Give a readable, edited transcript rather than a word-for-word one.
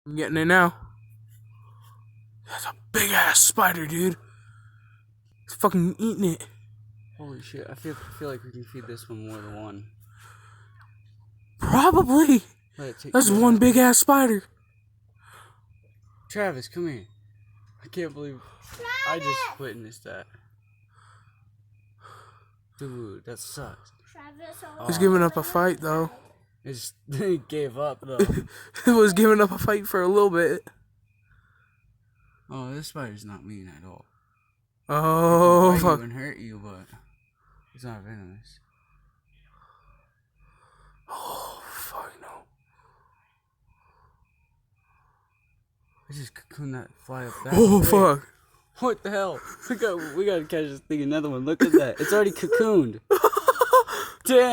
I'm getting it now. That's a big ass spider, dude. It's fucking eating it. Holy shit, I feel like we can feed this one more than one. Probably. That's one big ass spider. Travis, come here. I can't believe I just witnessed that. Dude, that sucks. It's giving up a fight though. It gave up though. It was giving up a fight for a little bit. Oh, this spider's not mean at all. Oh, fuck. It can hurt you, but it's not venomous. Oh, fuck no. I just cocooned that fly up that Oh, way. fuck. What the hell? We gotta catch this thing, another one. Look at that. It's already cocooned. Damn.